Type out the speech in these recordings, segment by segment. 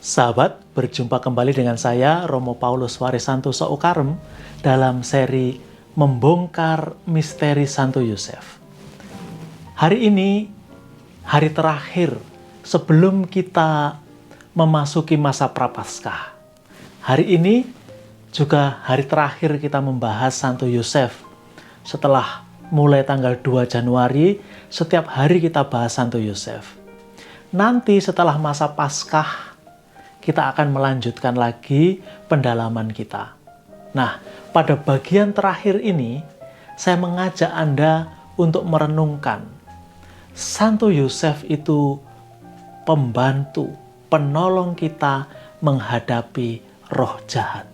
Sahabat, berjumpa kembali dengan saya, Romo Paulus Warisanto Soukarem, dalam seri Membongkar Misteri Santo Yosef. Hari ini, hari terakhir sebelum kita memasuki masa Prapaskah. Hari ini juga hari terakhir kita membahas Santo Yosef. Setelah mulai tanggal 2 Januari, setiap hari kita bahas Santo Yosef. Nanti setelah masa Paskah, kita akan melanjutkan lagi pendalaman kita. Nah, pada bagian terakhir ini, saya mengajak Anda untuk merenungkan. Santo Yosef itu pembantu, penolong kita menghadapi roh jahat.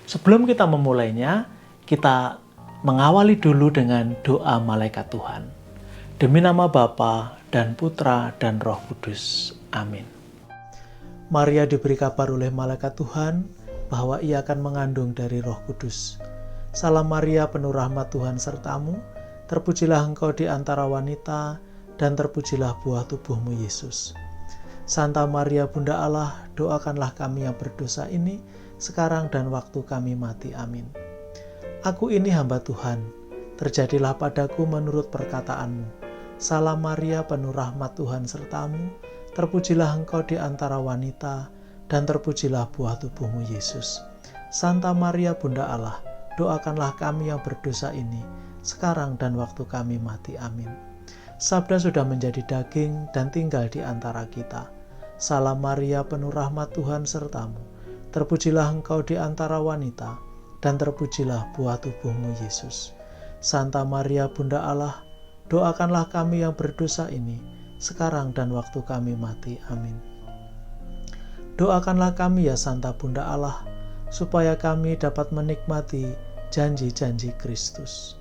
Sebelum kita memulainya, kita mengawali dulu dengan doa malaikat Tuhan. Demi nama Bapa dan Putra dan Roh Kudus. Amin. Maria diberi kabar oleh malaikat Tuhan bahwa ia akan mengandung dari Roh Kudus. Salam Maria, penuh rahmat Tuhan sertamu, terpujilah engkau di antara wanita, dan terpujilah buah tubuhmu Yesus. Santa Maria Bunda Allah, doakanlah kami yang berdosa ini, sekarang dan waktu kami mati. Amin. Aku ini hamba Tuhan, terjadilah padaku menurut perkataanmu. Salam Maria, penuh rahmat Tuhan sertamu, terpujilah engkau di antara wanita, dan terpujilah buah tubuhmu Yesus. Santa Maria Bunda Allah, doakanlah kami yang berdosa ini, sekarang dan waktu kami mati. Amin. Sabda sudah menjadi daging dan tinggal di antara kita. Salam Maria, penuh rahmat Tuhan sertamu, terpujilah engkau di antara wanita, dan terpujilah buah tubuhmu Yesus. Santa Maria Bunda Allah, doakanlah kami yang berdosa ini, sekarang dan waktu kami mati. Amin. Doakanlah kami ya Santa Bunda Allah, supaya kami dapat menikmati janji-janji Kristus.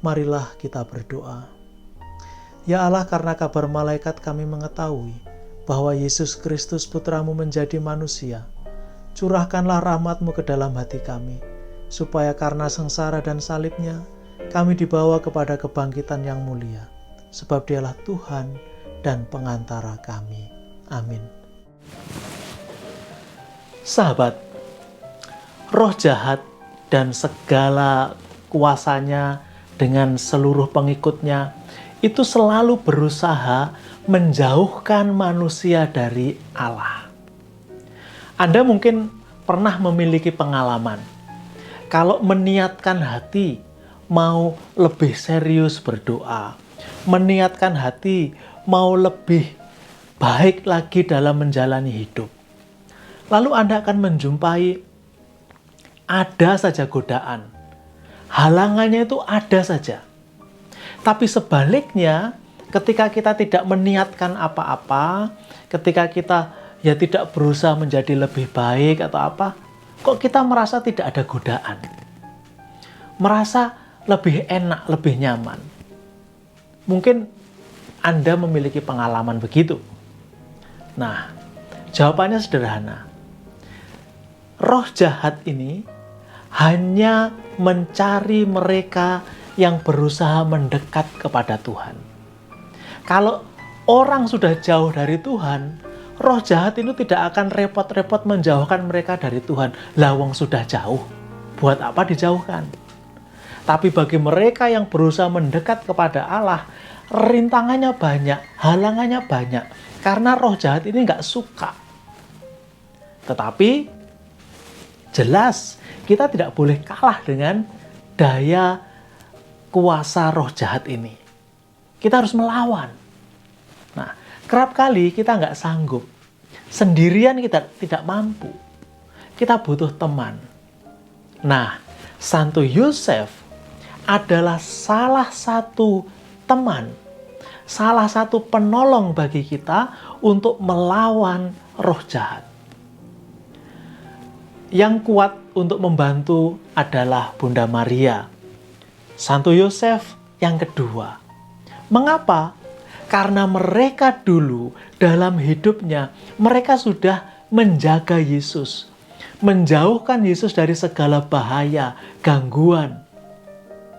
Marilah kita berdoa. Ya Allah, karena kabar malaikat kami mengetahui bahwa Yesus Kristus Putramu menjadi manusia, curahkanlah rahmat-Mu ke dalam hati kami, supaya karena sengsara dan salibnya, kami dibawa kepada kebangkitan yang mulia. Sebab Dialah Tuhan dan pengantara kami. Amin. Sahabat, roh jahat dan segala kuasanya dengan seluruh pengikutnya itu selalu berusaha menjauhkan manusia dari Allah. Anda mungkin pernah memiliki pengalaman, kalau meniatkan hati mau lebih serius berdoa, meniatkan hati mau lebih baik lagi dalam menjalani hidup, lalu Anda akan menjumpai ada saja godaan, halangannya itu ada saja. Tapi sebaliknya, ketika kita tidak meniatkan apa-apa, ketika kita tidak berusaha menjadi lebih baik atau apa, kok kita merasa tidak ada godaan, merasa lebih enak, lebih nyaman. Mungkin Anda memiliki pengalaman begitu. Nah, jawabannya sederhana. Roh jahat ini hanya mencari mereka yang berusaha mendekat kepada Tuhan. Kalau orang sudah jauh dari Tuhan, roh jahat itu tidak akan repot-repot menjauhkan mereka dari Tuhan. Lawang sudah jauh, buat apa dijauhkan? Tapi bagi mereka yang berusaha mendekat kepada Allah, rintangannya banyak, halangannya banyak. Karena roh jahat ini nggak suka. Tetapi jelas kita tidak boleh kalah dengan daya kuasa roh jahat ini. Kita harus melawan. Nah, kerap kali kita nggak sanggup. Sendirian kita tidak mampu. Kita butuh teman. Nah, Santo Yosef adalah salah satu teman, salah satu penolong bagi kita untuk melawan roh jahat. Yang kuat untuk membantu adalah Bunda Maria. Santo Yosef yang kedua. Mengapa? Karena mereka dulu dalam hidupnya, mereka sudah menjaga Yesus, menjauhkan Yesus dari segala bahaya, gangguan.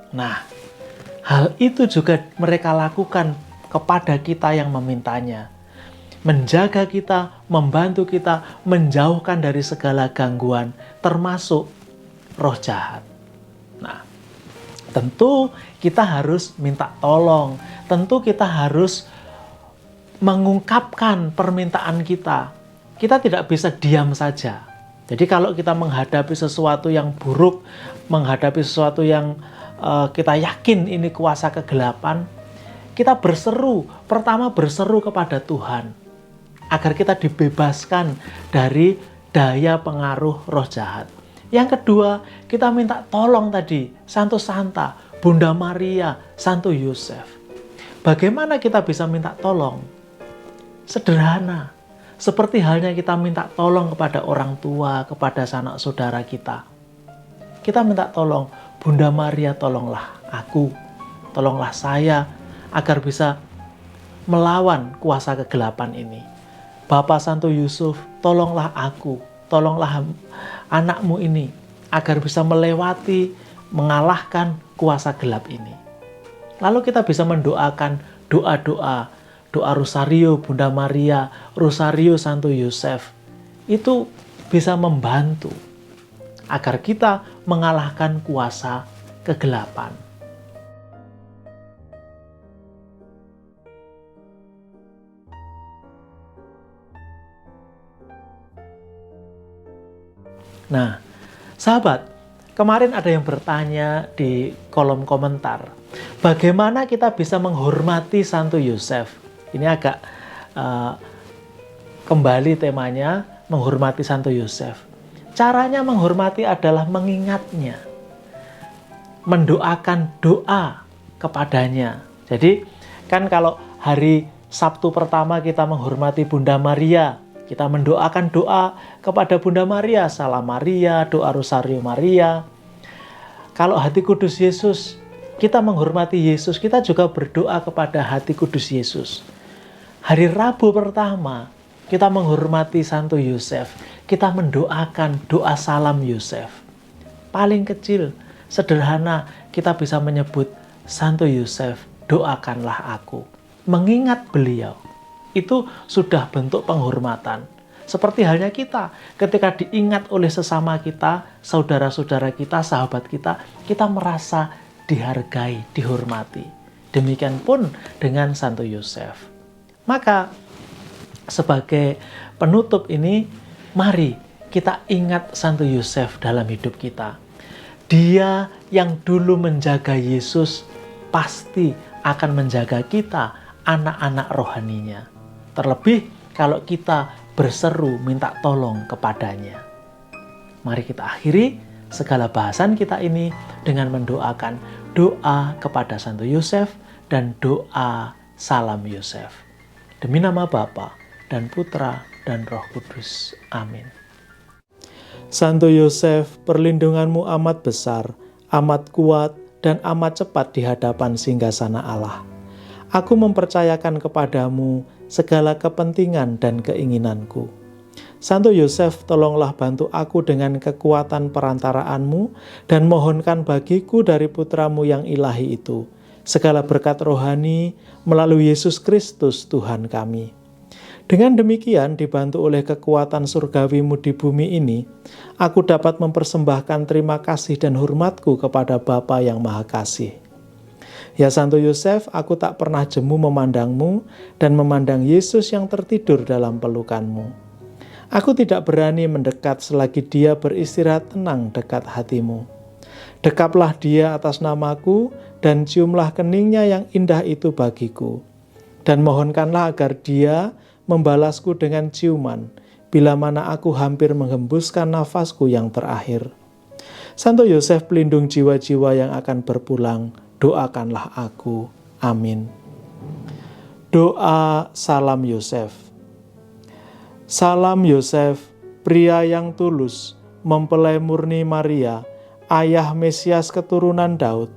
Nah, hal itu juga mereka lakukan kepada kita yang memintanya. menjaga kita, membantu kita, menjauhkan dari segala gangguan, termasuk roh jahat. Nah, tentu kita harus minta tolong, tentu kita harus mengungkapkan permintaan kita. Kita tidak bisa diam saja. Jadi kalau kita menghadapi sesuatu yang buruk, menghadapi sesuatu yang kita yakin ini kuasa kegelapan, kita berseru, pertama berseru kepada Tuhan, agar kita dibebaskan dari daya pengaruh roh jahat. Yang kedua, kita minta tolong tadi, Santo Santa, Bunda Maria, Santo Yosef. Bagaimana kita bisa minta tolong? Sederhana, seperti halnya kita minta tolong kepada orang tua, kepada sanak saudara kita. Kita minta tolong, Bunda Maria tolonglah aku, tolonglah saya, agar bisa melawan kuasa kegelapan ini. Bapak Santo Yusuf, tolonglah aku, tolonglah anakmu ini, agar bisa melewati, mengalahkan kuasa gelap ini. Lalu kita bisa mendoakan doa-doa, doa Rosario Bunda Maria, Rosario Santo Yosef. Itu bisa membantu agar kita mengalahkan kuasa kegelapan. Nah, sahabat, kemarin ada yang bertanya di kolom komentar, bagaimana kita bisa menghormati Santo Yosef? Ini agak kembali temanya, menghormati Santo Yosef. Caranya menghormati adalah mengingatnya, mendoakan doa kepadanya. Jadi, kan kalau hari Sabtu pertama kita menghormati Bunda Maria, kita mendoakan doa kepada Bunda Maria, Salam Maria, doa Rosario Maria. Kalau hati kudus Yesus, kita menghormati Yesus, kita juga berdoa kepada hati kudus Yesus. Hari Rabu pertama, kita menghormati Santo Yosef, kita mendoakan doa Salam Yosef. Paling kecil, sederhana, kita bisa menyebut, Santo Yosef, doakanlah aku. Mengingat beliau. Itu sudah bentuk penghormatan. Seperti halnya kita, ketika diingat oleh sesama kita, saudara-saudara kita, sahabat kita, kita merasa dihargai, dihormati. Demikian pun dengan Santo Yosef. Maka, sebagai penutup ini, mari kita ingat Santo Yosef dalam hidup kita. Dia yang dulu menjaga Yesus, pasti akan menjaga kita, anak-anak rohaninya. Terlebih kalau kita berseru minta tolong kepadanya. Mari kita akhiri segala bahasan kita ini dengan mendoakan doa kepada Santo Yosef dan doa Salam Yosef. Demi nama Bapa dan Putra dan Roh Kudus. Amin. Santo Yosef, perlindunganmu amat besar, amat kuat, dan amat cepat di hadapan singgasana Allah. Aku mempercayakan kepadamu segala kepentingan dan keinginanku. Santo Yosef, tolonglah bantu aku dengan kekuatan perantaraanmu dan mohonkan bagiku dari putramu yang ilahi itu segala berkat rohani melalui Yesus Kristus Tuhan kami. Dengan demikian, dibantu oleh kekuatan surgawimu di bumi ini, aku dapat mempersembahkan terima kasih dan hormatku kepada Bapa yang Maha Kasih. Ya Santo Yosef, aku tak pernah jemu memandangmu dan memandang Yesus yang tertidur dalam pelukanmu. Aku tidak berani mendekat selagi dia beristirahat tenang dekat hatimu. Dekaplah dia atas namaku dan ciumlah keningnya yang indah itu bagiku. Dan mohonkanlah agar dia membalasku dengan ciuman bila mana aku hampir menghembuskan nafasku yang terakhir. Santo Yosef, pelindung jiwa-jiwa yang akan berpulang, doakanlah aku. Amin. Doa Salam Yosef. Salam Yosef, pria yang tulus, mempelai murni Maria, ayah Mesias keturunan Daud,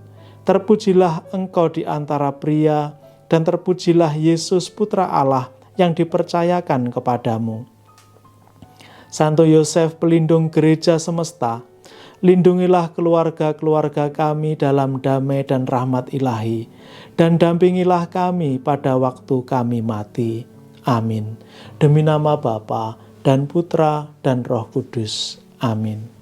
terpujilah engkau di antara pria, dan terpujilah Yesus Putra Allah yang dipercayakan kepadamu. Santo Yosef, pelindung gereja semesta, lindungilah keluarga-keluarga kami dalam damai dan rahmat ilahi, dan dampingilah kami pada waktu kami mati. Amin. Demi nama Bapa dan Putra dan Roh Kudus. Amin.